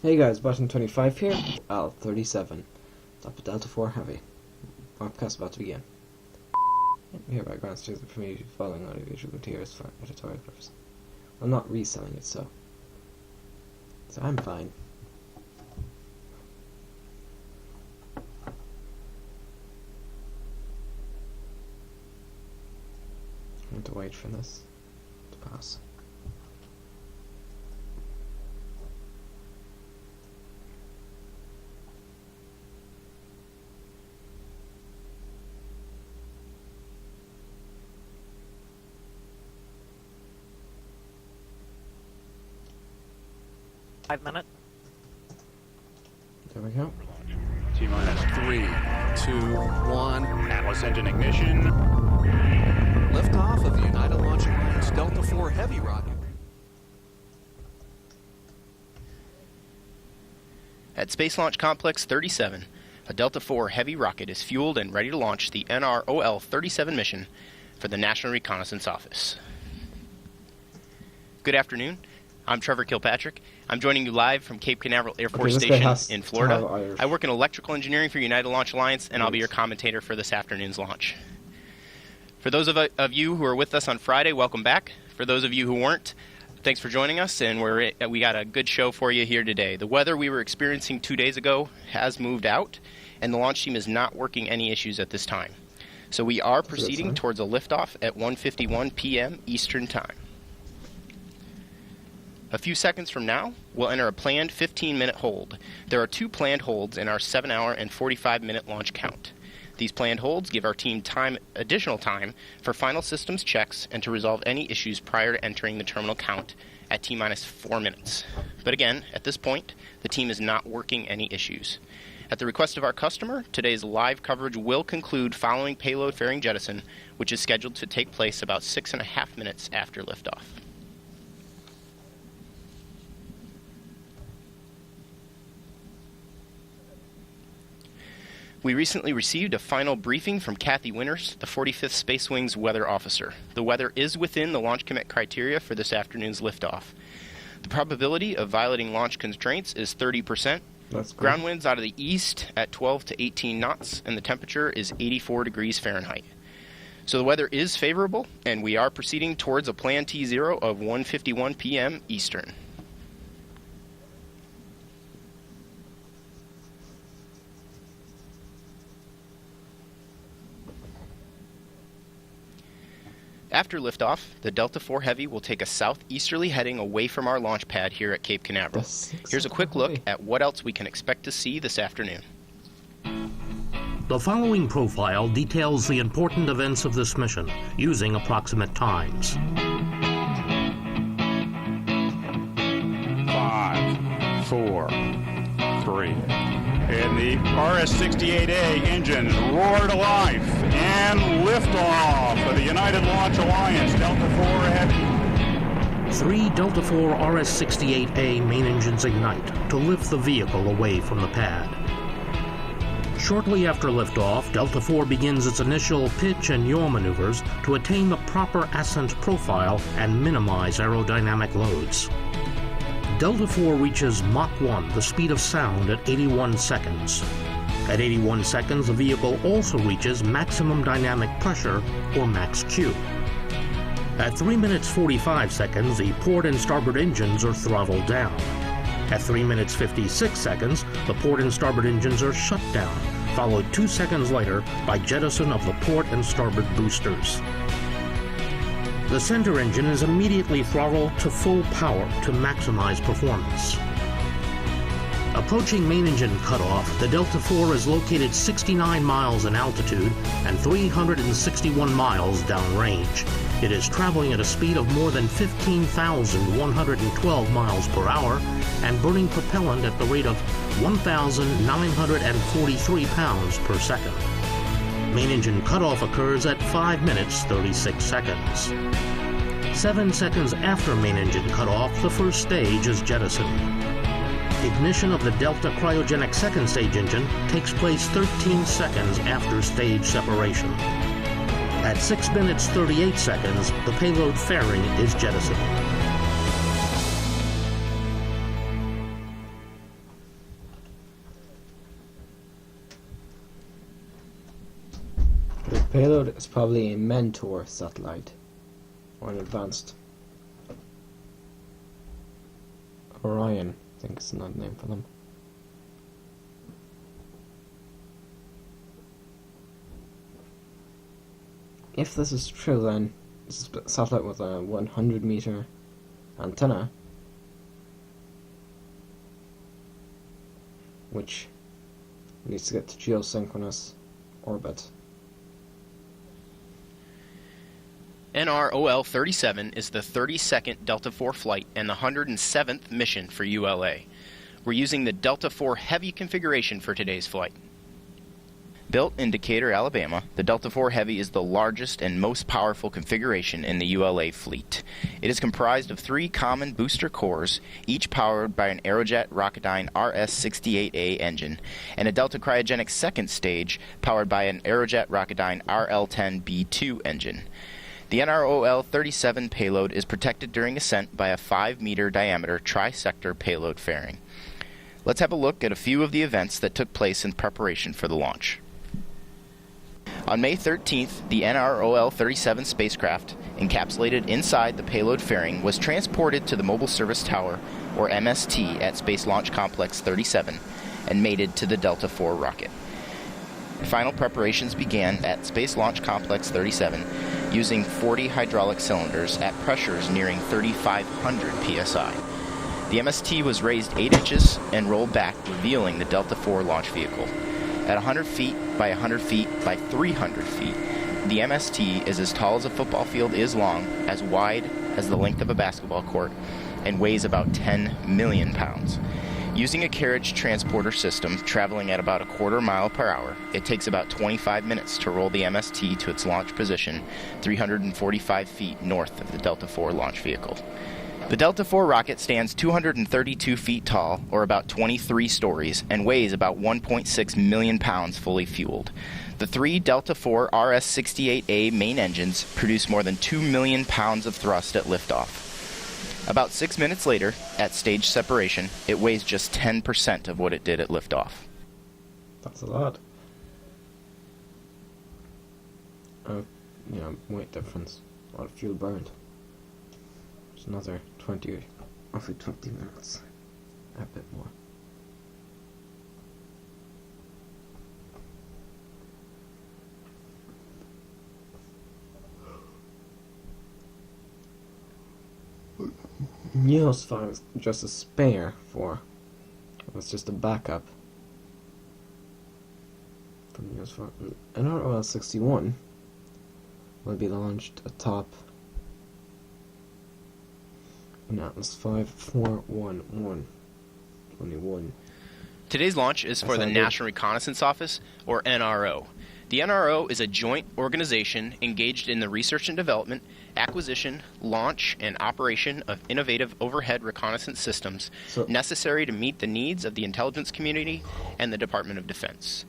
Hey guys, button 25 here, NROL-37 Delta 4 Heavy. Broadcast about to begin. Hereby grants to the permission of following audiovisual materials for editorial purposes. I'm not reselling it, so I'm fine. I have to wait for this to pass. Five minutes. There we go. T-minus 3, 2, 1. Atlas engine ignition. Liftoff of the United Launch Alliance Delta 4 Heavy rocket. At Space Launch Complex 37, a Delta 4 Heavy rocket is fueled and ready to launch the NROL-37 mission for the National Reconnaissance Office. Good afternoon. I'm Trevor Kilpatrick. I'm joining you live from Cape Canaveral Air Force Station in Florida. I work in electrical engineering for United Launch Alliance, and I'll be your commentator for this afternoon's launch. For those of you who are with us on Friday, welcome back. For those of you who weren't, thanks for joining us, and we got a good show for you here today. The weather we were experiencing 2 days ago has moved out, and the launch team is not working any issues at this time. So we are proceeding towards a liftoff at 1:51 p.m. Eastern Time. A few seconds from now, we'll enter a planned 15-minute hold. There are 2 planned holds in our 7-hour and 45-minute launch count. These planned holds give our team additional time for final systems checks and to resolve any issues prior to entering the terminal count at T-minus 4 minutes. But again, at this point, the team is not working any issues. At the request of our customer, today's live coverage will conclude following payload fairing jettison, which is scheduled to take place about 6.5 minutes after liftoff. We recently received a final briefing from Kathy Winters, the 45th Space Wing's weather officer. The weather is within the launch commit criteria for this afternoon's liftoff. The probability of violating launch constraints is 30%. That's good. Ground winds out of the east at 12 to 18 knots, and the temperature is 84 degrees Fahrenheit. So the weather is favorable, and we are proceeding towards a planned T0 of 1:51 p.m. Eastern. After liftoff, the Delta 4 Heavy will take a southeasterly heading away from our launch pad here at Cape Canaveral. Here's a quick look at what else we can expect to see this afternoon. The following profile details the important events of this mission, using approximate times. 5, 4, 3. And the RS-68A engines roar to life and liftoff of the United Launch Alliance Delta 4 Heavy. 3 Delta 4 RS-68A main engines ignite to lift the vehicle away from the pad. Shortly after liftoff, Delta 4 begins its initial pitch and yaw maneuvers to attain the proper ascent profile and minimize aerodynamic loads. Delta 4 reaches Mach 1, the speed of sound, at 81 seconds. At 81 seconds, the vehicle also reaches maximum dynamic pressure, or max Q. At 3 minutes 45 seconds, the port and starboard engines are throttled down. At 3 minutes 56 seconds, the port and starboard engines are shut down, followed 2 seconds later by jettison of the port and starboard boosters. The center engine is immediately throttled to full power to maximize performance. Approaching main engine cutoff, the Delta 4 is located 69 miles in altitude and 361 miles downrange. It is traveling at a speed of more than 15,112 miles per hour and burning propellant at the rate of 1,943 pounds per second. Main engine cutoff occurs at 5 minutes 36 seconds. 7 seconds after main engine cutoff, the first stage is jettisoned. Ignition of the Delta cryogenic second stage engine takes place 13 seconds after stage separation. At 6 minutes 38 seconds, the payload fairing is jettisoned. payload is probably a mentor satellite, or an advanced. Orion, I think it's another name for them. If this is true, then this is a satellite with a 100-meter antenna, which needs to get to geosynchronous orbit. NROL-37 is the 32nd Delta IV flight and the 107th mission for ULA. We're using the Delta IV Heavy configuration for today's flight. Built in Decatur, Alabama, the Delta IV Heavy is the largest and most powerful configuration in the ULA fleet. It is comprised of 3 common booster cores, each powered by an Aerojet Rocketdyne RS-68A engine, and a Delta Cryogenic second stage powered by an Aerojet Rocketdyne RL-10B2 engine. The NROL-37 payload is protected during ascent by a 5-meter diameter tri-sector payload fairing. Let's have a look at a few of the events that took place in preparation for the launch. On May 13th, the NROL-37 spacecraft, encapsulated inside the payload fairing, was transported to the Mobile Service Tower, or MST, at Space Launch Complex 37 and mated to the Delta IV rocket. Final preparations began at Space Launch Complex 37 using 40 hydraulic cylinders at pressures nearing 3,500 psi. The MST was raised 8 inches and rolled back, revealing the Delta IV launch vehicle. At 100 feet by 100 feet by 300 feet, the MST is as tall as a football field is long, as wide as the length of a basketball court, and weighs about 10 million pounds. Using a carriage transporter system traveling at about a quarter mile per hour, it takes about 25 minutes to roll the MST to its launch position 345 feet north of the Delta IV launch vehicle. The Delta IV rocket stands 232 feet tall, or about 23 stories, and weighs about 1.6 million pounds fully fueled. The 3 Delta IV RS-68A main engines produce more than 2 million pounds of thrust at liftoff. About 6 minutes later, at stage separation, it weighs just 10% of what it did at liftoff. That's a lot. Weight difference. A lot of fuel burned. There's another roughly 20 minutes. A bit more. Neosphine is just a spare for. It's just a backup from Neosphine. NROL-61 will be launched atop in Atlas 5411. Only one. Today's launch is for the National Reconnaissance Office, or NRO. The NRO is a joint organization engaged in the research and development, acquisition, launch, and operation of innovative overhead reconnaissance systems necessary to meet the needs of the intelligence community and the Department of Defense.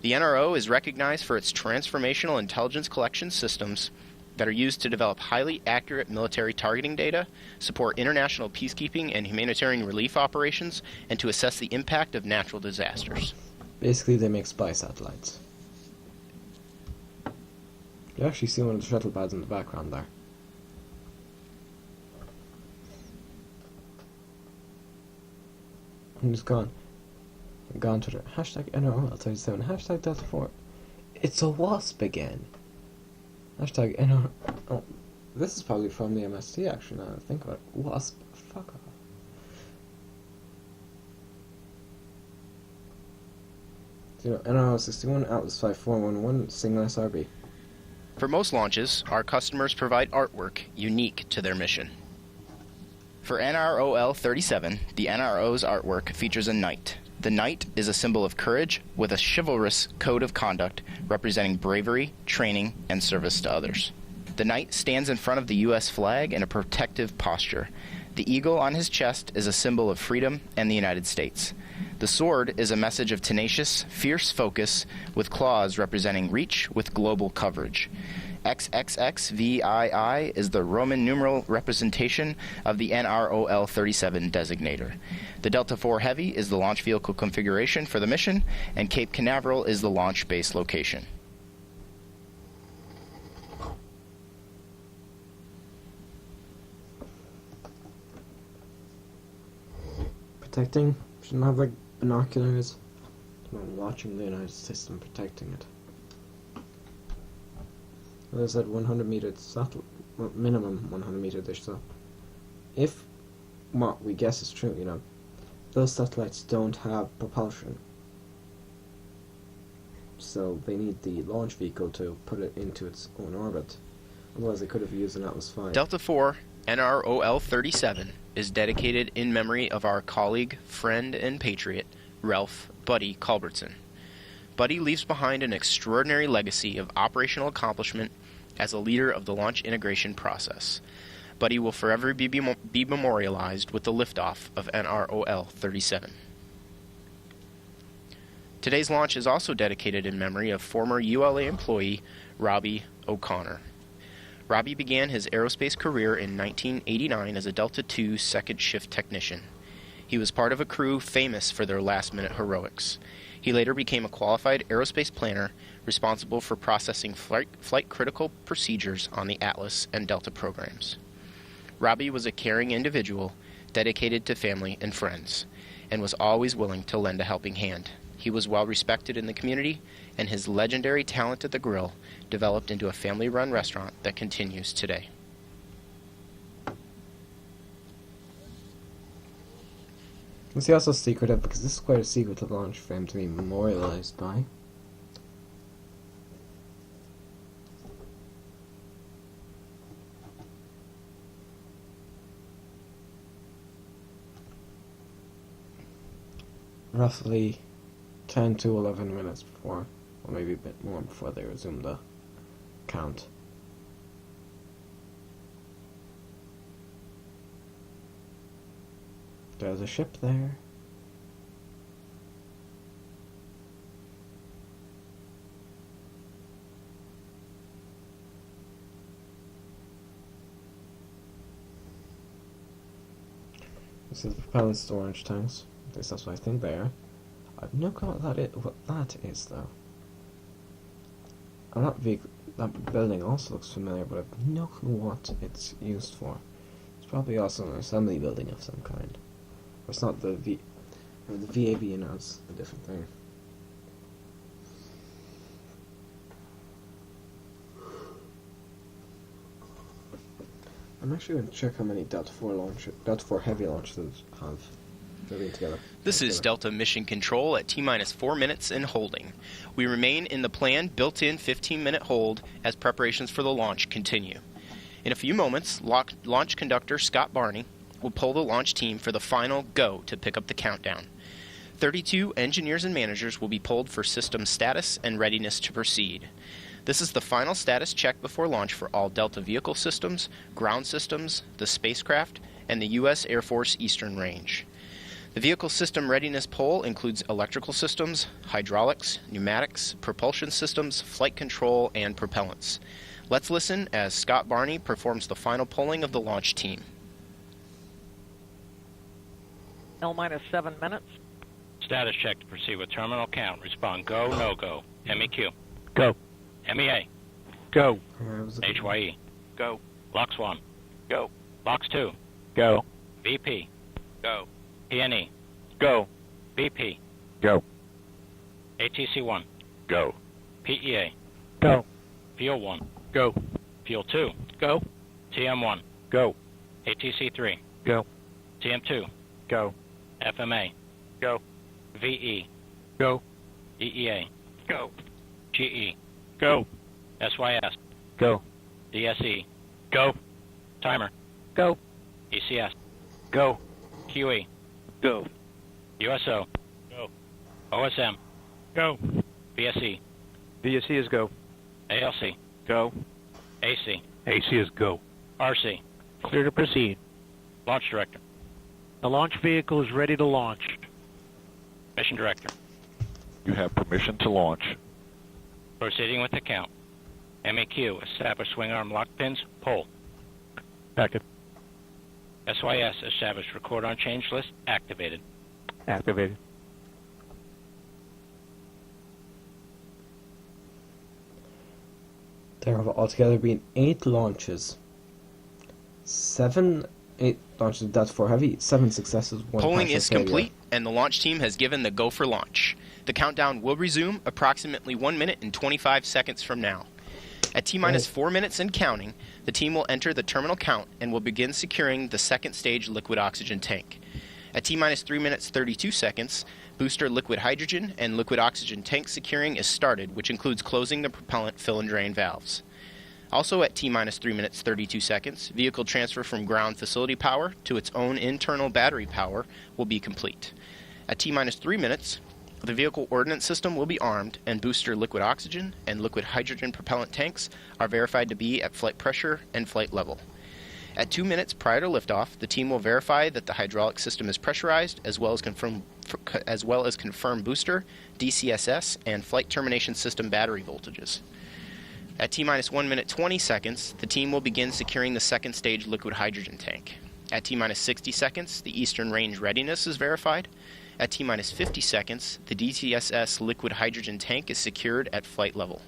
The NRO is recognized for its transformational intelligence collection systems that are used to develop highly accurate military targeting data, support international peacekeeping and humanitarian relief operations, and to assess the impact of natural disasters. Basically, they make spy satellites. You actually see one of the shuttle pads in the background there. I'm just gone to the hashtag NROL-37, hashtag Delta IV. It's a wasp again. Hashtag NROL. Oh, this is probably from the MST actually, now that I think about it. Wasp. Fuck off. NROL-61, Atlas 5411, single SRB. For most launches, our customers provide artwork unique to their mission. For NROL-37, the NRO's artwork features a knight. The knight is a symbol of courage with a chivalrous code of conduct representing bravery, training, and service to others. The knight stands in front of the U.S. flag in a protective posture. The eagle on his chest is a symbol of freedom and the United States. The sword is a message of tenacious, fierce focus with claws representing reach with global coverage. XXXVII is the Roman numeral representation of the NROL-37 designator. The Delta IV Heavy is the launch vehicle configuration for the mission, and Cape Canaveral is the launch base location. protecting. Shouldn't have like binoculars. Watching the United system protecting it. As I said, 100 meters, well, minimum 100 meter dish. So, if what we guess is true, you know, those satellites don't have propulsion, so they need the launch vehicle to put it into its own orbit. Otherwise, they could have used an Atlas V. Delta IV NROL-37 is dedicated in memory of our colleague, friend, and patriot, Ralph Buddy Culbertson. Buddy leaves behind an extraordinary legacy of operational accomplishment as a leader of the launch integration process. Buddy will forever be memorialized with the liftoff of NROL-37. Today's launch is also dedicated in memory of former ULA employee Robbie O'Connor. Robbie began his aerospace career in 1989 as a Delta II second shift technician. He was part of a crew famous for their last-minute heroics. He later became a qualified aerospace planner responsible for processing flight-critical procedures on the Atlas and Delta programs. Robbie was a caring individual, dedicated to family and friends, and was always willing to lend a helping hand. He was well respected in the community, and his legendary talent at the grill developed into a family-run restaurant that continues today. Is he also secretive? Because this is quite a secretive launch for him to be memorialized by. Roughly 10 to 11 minutes before, or maybe a bit more before they resume the count. There's a ship there. This is the propellant storage tanks. At least that's what I think they are. I have no clue what that is, though. That building also looks familiar, but I have no clue what it's used for. It's probably also an assembly building of some kind. It's not the VAB, you know, it's a different thing. I'm actually going to check how many Delta IV heavy launches have been together. This is Delta Mission Control at T-minus 4 minutes and holding. We remain in the planned built-in 15-minute hold as preparations for the launch continue. In a few moments, launch conductor Scott Barney will pull the launch team for the final go to pick up the countdown. 32 engineers and managers will be pulled for system status and readiness to proceed. This is the final status check before launch for all Delta vehicle systems, ground systems, the spacecraft, and the U.S. Air Force Eastern Range. The vehicle system readiness poll includes electrical systems, hydraulics, pneumatics, propulsion systems, flight control, and propellants. Let's listen as Scott Barney performs the final polling of the launch team. L-minus 7 minutes. Status check to proceed with terminal count. Respond go, no go. MEQ. Go. MEA. Go. HYE. Go. LOX 1. Go. LOX 2. Go. VP. Go. PNE. Go. BP. Go. ATC 1. Go. PEA. Go. Fuel 1. Go. Fuel 2. Go. TM 1. Go. ATC 3. Go. TM 2. Go. FMA. Go. VE. Go. EEA. Go. GE. Go. SYS. Go. DSE. Go. Timer. Go. ECS. Go. QE. Go. USO. Go. OSM. Go. VSE. VSE is go. ALC. Go. AC. AC is go. RC. Clear to proceed. Launch Director. The launch vehicle is ready to launch. Mission Director. You have permission to launch. Proceeding with the count. MEQ. Establish swing arm lock pins. Pull. Packet. SYS. Establish record on change list. Activated. Activated. There have altogether been 8 launches. 7 8 launches of Delta IV Heavy, 7 successes, 1 Polling partial is failure. complete, and the launch team has given the go for launch. The countdown will resume approximately 1 minute and 25 seconds from now. At T-minus 4 minutes and counting, the team will enter the terminal count and will begin securing the second stage liquid oxygen tank. At T-minus 3 minutes 32 seconds, booster liquid hydrogen and liquid oxygen tank securing is started, which includes closing the propellant fill and drain valves. Also at T-minus 3 minutes 32 seconds, vehicle transfer from ground facility power to its own internal battery power will be complete. At T-minus 3 minutes, the vehicle ordnance system will be armed, and booster liquid oxygen and liquid hydrogen propellant tanks are verified to be at flight pressure and flight level. At 2 minutes prior to liftoff, the team will verify that the hydraulic system is pressurized, as well as confirm booster, DCSS, and flight termination system battery voltages. At T-minus 1 minute 20 seconds, the team will begin securing the second stage liquid hydrogen tank. At T-minus 60 seconds, the eastern range readiness is verified. At T-minus 50 seconds, the DCSS liquid hydrogen tank is secured at flight level.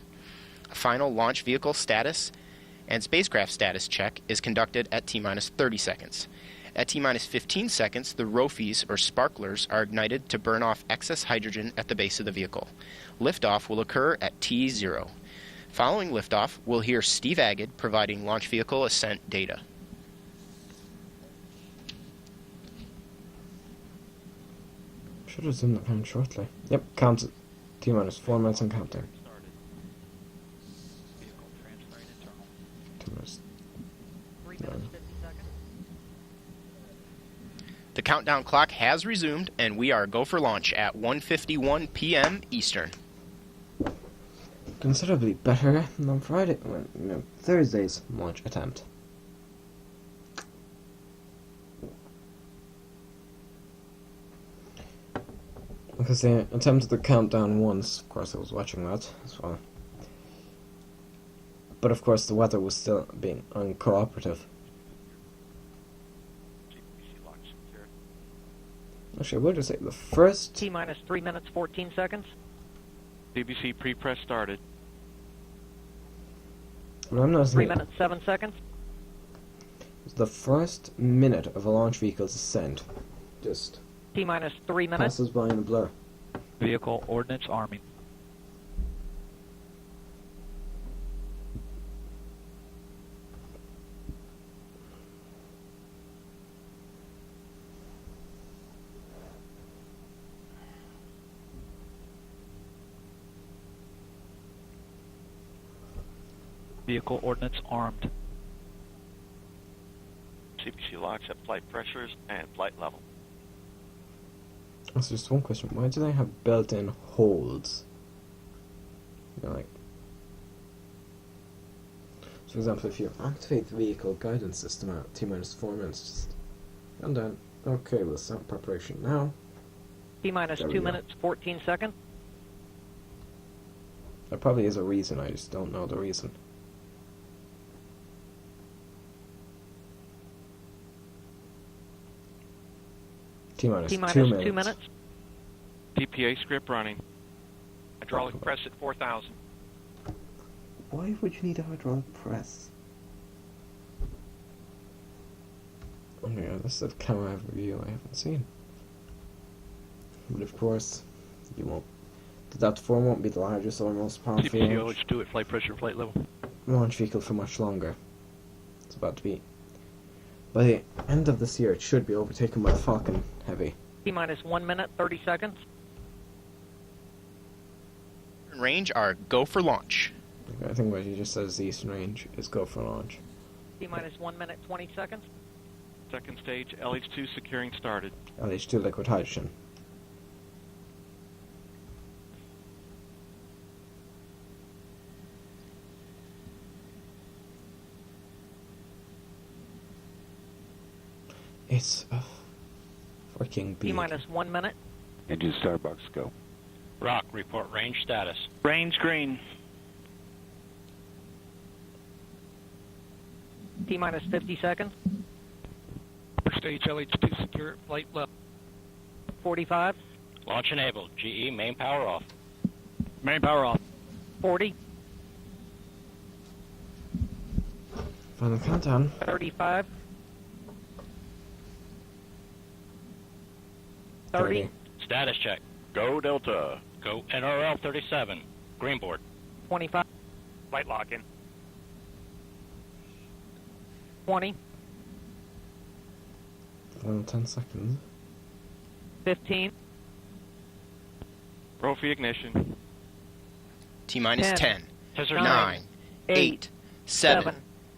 A final launch vehicle status and spacecraft status check is conducted at T-minus 30 seconds. At T-minus 15 seconds, the ROFIs, or sparklers, are ignited to burn off excess hydrogen at the base of the vehicle. Liftoff will occur at T0. Following liftoff, we'll hear Steve Agid providing launch vehicle ascent data. Should resume the count shortly. Yep, count it. T-minus 4 minutes and counting. T-minus 3 minutes, 50 seconds. The countdown clock has resumed, and we are go for launch at 1:51 p.m. Eastern. Considerably better than on Friday, Thursday's launch attempt. Because they attempted the countdown once, of course I was watching that as well. But of course the weather was still being uncooperative. Actually, I would just say the first... T-minus 3 minutes, 14 seconds. DBC pre-press started. Well, I'm not 3 minutes, 7 seconds. The first minute of a launch vehicle's ascent just T-minus 3 minutes. passes by in a blur. Vehicle ordnance arming. Vehicle ordnance armed. CPC locks at flight pressures and flight level. That's just one question. Why do they have built-in holds? Like, so for example, if you activate the vehicle guidance system at T-minus 4 minutes, just and then, okay, let's start preparation now. T-minus 2 minutes, 14 seconds. There probably is a reason, I just don't know the reason. T-minus 2 minutes. DPA script running. Hydraulic press at 4,000. Why would you need a hydraulic press? Oh my god, this is a camera review I haven't seen. But of course, you won't. The Delta IV won't be the largest or most powerful CPC-OH2 at flight pressure, flight level. launch vehicle for much longer. It's about to be. By the end of this year, it should be overtaken by the Falcon Heavy. T-minus 1 minute, 30 seconds. Range are go for launch. I think what he just says the eastern range is go for launch. T-minus 1 minute, 20 seconds. Second stage, LH2 securing started. LH2 liquid hydrogen. It's a freaking beat. T-minus 1 minute. Engine starbox go. Rock, report range status. Range green. T-minus 50 seconds. Upper stage, LH2 secure, flight level. 45. Launch enabled. GE, main power off. Main power off. 40. Final countdown. 35. 30. Status check. Go Delta. Go NROL-37. Green board. 25. Flight lock in. 20. Final 10 seconds. 15. Roll for ignition. T-minus 10, 9, 8, 7,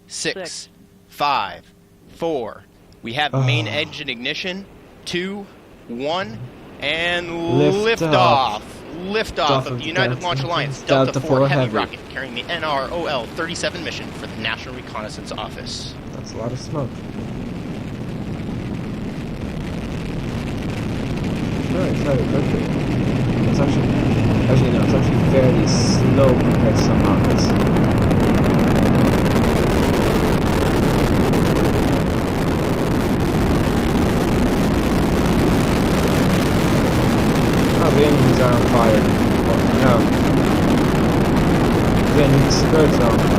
6, 5, 4. We have main engine ignition. 2, 1, and liftoff. Liftoff of the United Launch Alliance Delta IV Heavy rocket carrying the NROL-37 mission for the National Reconnaissance Office. That's a lot of smoke. Very quickly. It's actually fairly slow compared to some rockets. Oh, the engines are on fire. Oh, no. The engine skirts are on fire.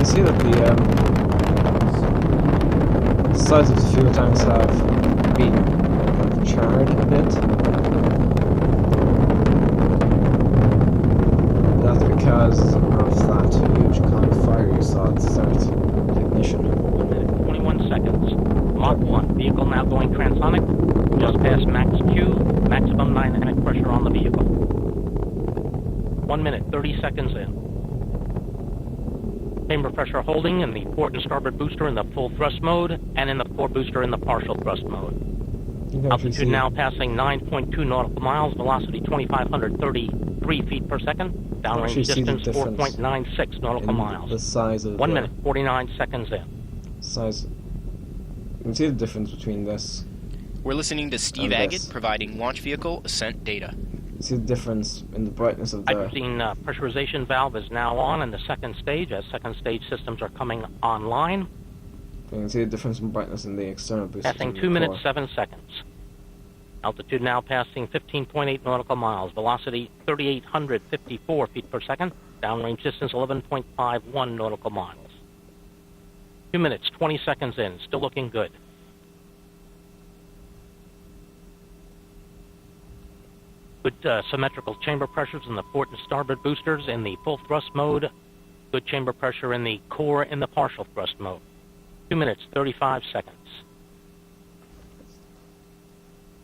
See that the sides of the fuel tanks have been kind of charred a bit. That's because of that huge cloud of fire you saw at the start of the ignition. 1 minute, 21 seconds. Mach 1. Vehicle now going transonic. Just past max Q. Maximum dynamic pressure on the vehicle. 1 minute, 30 seconds in. Chamber pressure holding in the port and starboard booster in the full thrust mode, and in the core booster in the partial thrust mode. Altitude now passing 9.2 nautical miles, velocity 2,533 feet per second, downrange distance 4.96 nautical miles. The size of 1 minute, 49 seconds in. Size. You can see the difference between this. We're listening to Steve Agate providing launch vehicle ascent data. See the difference in the brightness of the... Hydrogen pressurization valve is now on in the second stage as second stage systems are coming online. You can see the difference in brightness in the external boosters. Passing 2 minutes, 7 seconds. Altitude now passing 15.8 nautical miles. Velocity 3,854 feet per second. Downrange distance 11.51 nautical miles. 2 minutes, 20 seconds in. Still looking good. Good symmetrical chamber pressures in the port and starboard boosters in the full thrust mode. Good chamber pressure in the core in the partial thrust mode. 2 minutes, 35 seconds.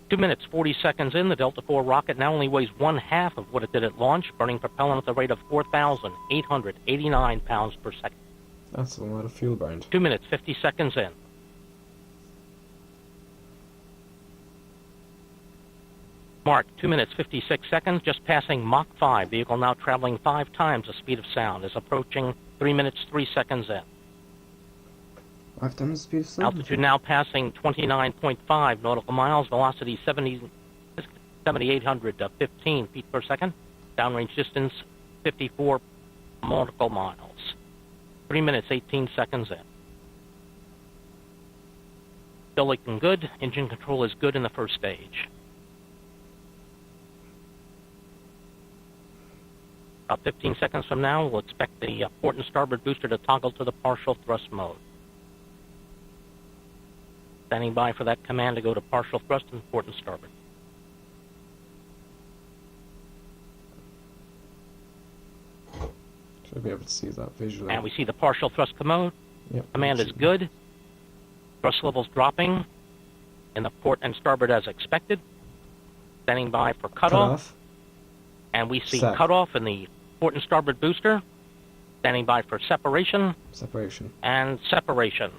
2 minutes, 40 seconds in, the Delta IV rocket now only weighs 1/2 of what it did at launch, burning propellant at the rate of 4,889 pounds per second. That's a lot of fuel burned. 2 minutes, 50 seconds in. Mark, 2 minutes, 56 seconds, just passing Mach 5. Vehicle now traveling 5 times the speed of sound. Is approaching 3 minutes, 3 seconds in. 5 times the speed of sound? Altitude now passing 29.5 nautical miles. Velocity 7,815 feet per second. Downrange distance 54 nautical miles. 3 minutes, 18 seconds in. Still looking good. Engine control is good in the first stage. About 15 seconds from now, we'll expect the port and starboard booster to toggle to the partial thrust mode. Standing by for that command to go to partial thrust and port and starboard. Should be able to see that visually. And we see the partial thrust command. Yep. Command is good. Thrust levels dropping in the port and starboard as expected. Standing by for cutoff. And we see cutoff in the port and starboard booster. Standing by for separation. Separation. And separation.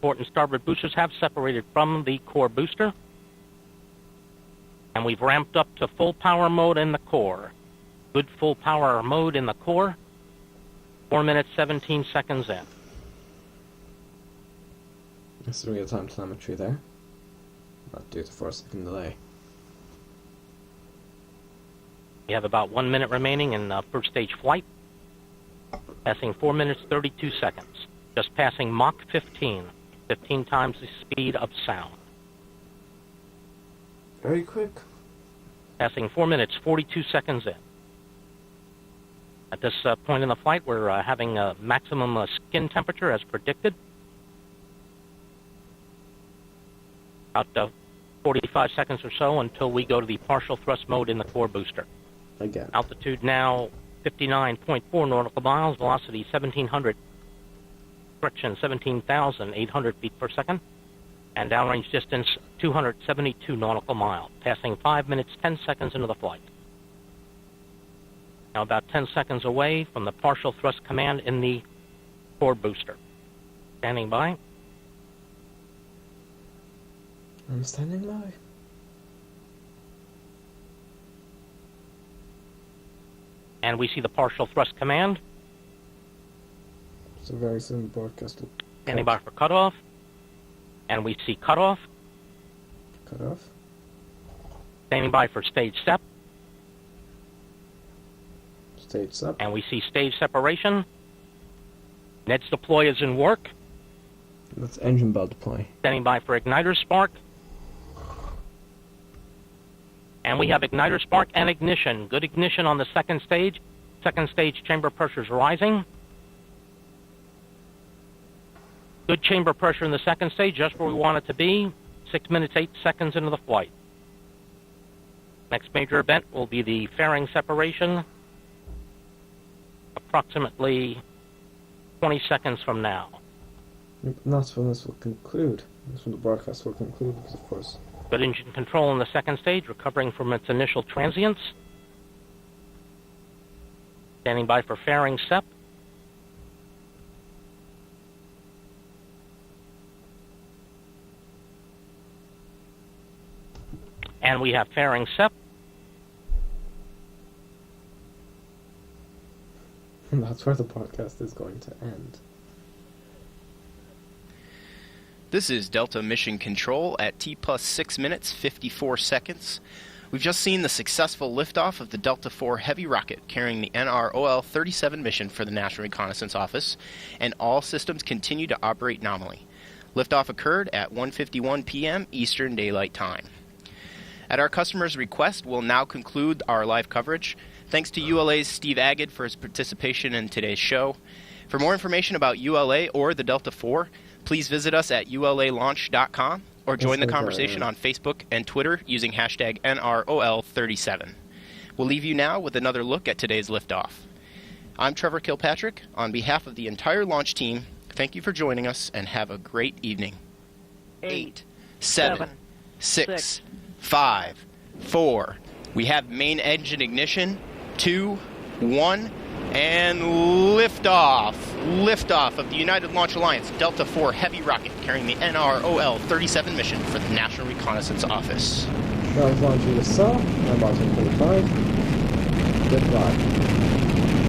Port and starboard boosters have separated from the core booster. And we've ramped up to full power mode in the core. Good full power mode in the core. 4 minutes, 17 seconds in. This is real-time telemetry there. Not due to 4-second delay. We have about 1 minute remaining in first stage flight. Passing 4 minutes, 32 seconds. Just passing Mach 15, 15 times the speed of sound. Very quick. Passing 4 minutes, 42 seconds in. At this point in the flight, we're having a maximum skin temperature as predicted. About 45 seconds or so until we go to the partial thrust mode in the core booster. Again. Altitude now 59.4 nautical miles, velocity 1,700, friction 17,800 feet per second, and downrange distance 272 nautical miles, passing 5 minutes, 10 seconds into the flight. Now about 10 seconds away from the partial thrust command in the core booster. Standing by. I'm standing by. And we see the partial thrust command. So very soon broadcast will Standing by for cutoff. And we see cutoff. cut off. Standing by for stage sep. Stage up. And we see stage separation. Nets deploy is in work. That's engine bell deploy. Standing by for igniter spark. And we have igniter spark and ignition. Good ignition on the second stage. Second stage chamber pressure is rising. Good chamber pressure in the second stage, just where we want it to be. 6 minutes, 8 seconds into the flight. Next major event will be the fairing separation, approximately 20 seconds from now. And that's when this will conclude. That's when the broadcast will conclude, because of course. Good engine control in the second stage, recovering from its initial transients. Standing by for fairing sep. And we have fairing sep. And that's where the podcast is going to end. This is Delta Mission Control at T plus 6 minutes, 54 seconds. We've just seen the successful liftoff of the Delta IV Heavy rocket carrying the NROL-37 mission for the National Reconnaissance Office, and all systems continue to operate nominally. Liftoff occurred at 1:51 p.m. Eastern Daylight Time. At our customer's request, we'll now conclude our live coverage. Thanks to ULA's Steve Agid for his participation in today's show. For more information about ULA or the Delta IV, please visit us at ulalaunch.com or join the conversation on Facebook and Twitter using hashtag NROL37. We'll leave you now with another look at today's liftoff. I'm Trevor Kilpatrick. On behalf of the entire launch team, thank you for joining us and have a great evening. 8, 7, 6, 5, 4. We have main engine ignition. 2, 1. And liftoff. Liftoff of the United Launch Alliance Delta IV Heavy rocket carrying the NROL-37 mission for the National Reconnaissance Office. That was launching the SAR. I'm about 25. Goodbye.